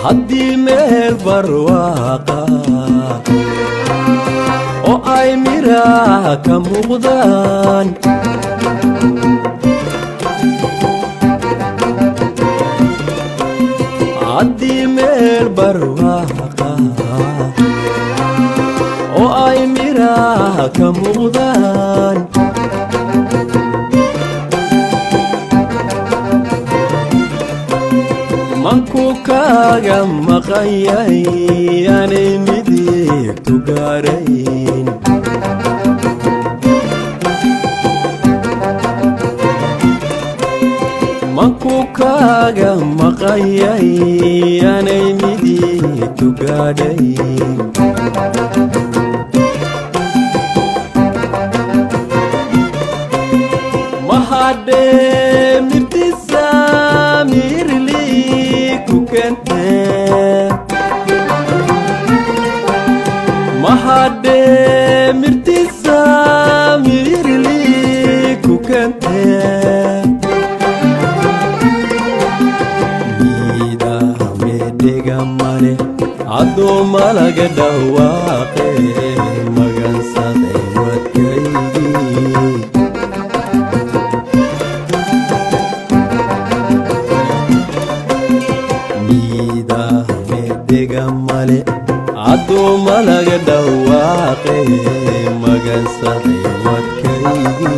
haddii meel barwaaqa oo ay miraha ka muuqdaan haddii meel barwaaqa oo ay miraha ka muuqdaan manku kaaga maqan yahay aanay midigtu gaarayn manku kaaga maqan yahay aanay midigtu gaarayn mahadee mirtisa mirli mahadee mirtisa mirli ku kente miida medega male adoo malaga dhawaaqe magansade wadkaygi male adoo malaga dhawaaqe magansade wadkaygi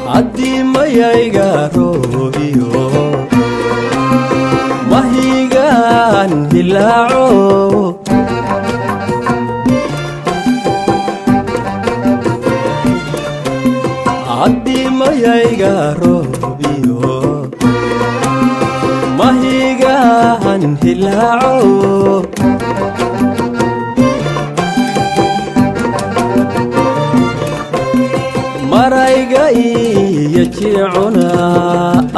haddii mayayga roobiyo mahigaan hilaaco haddii mayayga roobiyo mahigaan hilaaco marayga iyo jicuna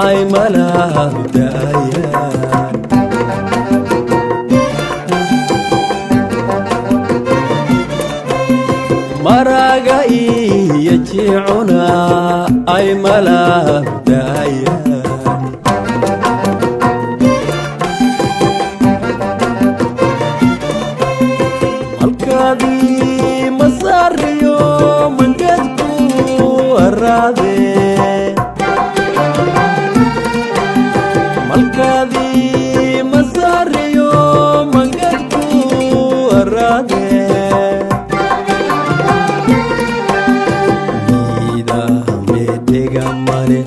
ay malaabdayaan maraga iyo jicuna ay malaabdayaan halkaadii masariyo mangeedku malkaadii masariyo mangeedku araade miida medega male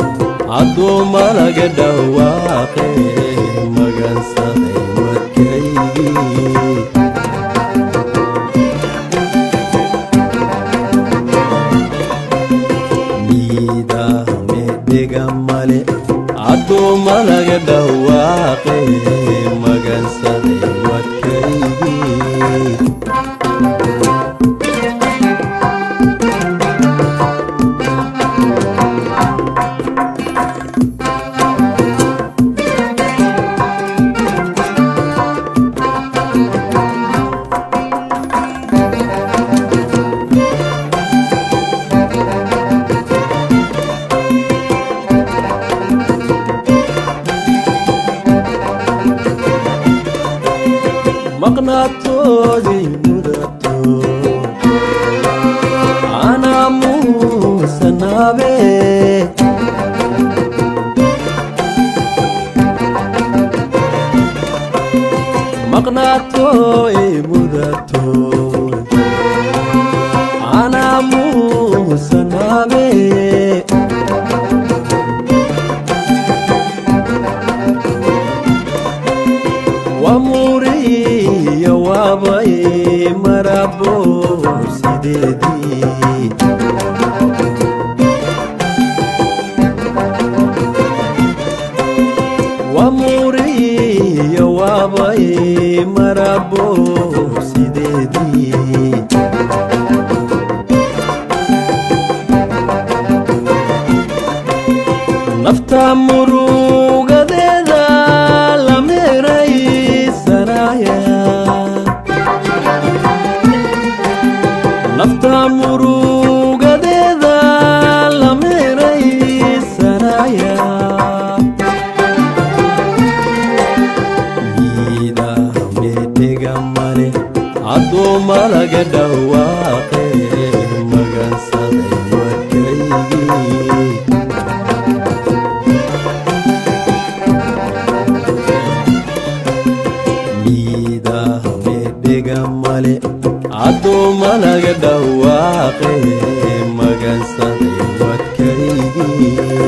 adoo malaga dhawaaqe magansade wadkaygi male adoo malaga dhawaaqe magansade wadkaygi maqnaatoodii mudato anaa muusanaabe maqnaatoy mudatoy anaa muusanaabe wamuriya waabay marabo sideedii wamuriya waabay marabo sideedii nafta murugadeeda la meeraysanaya nafta murugadeeda la meeraysanaya miida medhega male addooma laga dhawaaqe magansaday warkaygii male addooma laga dhawaaqe magansaday wadkaygii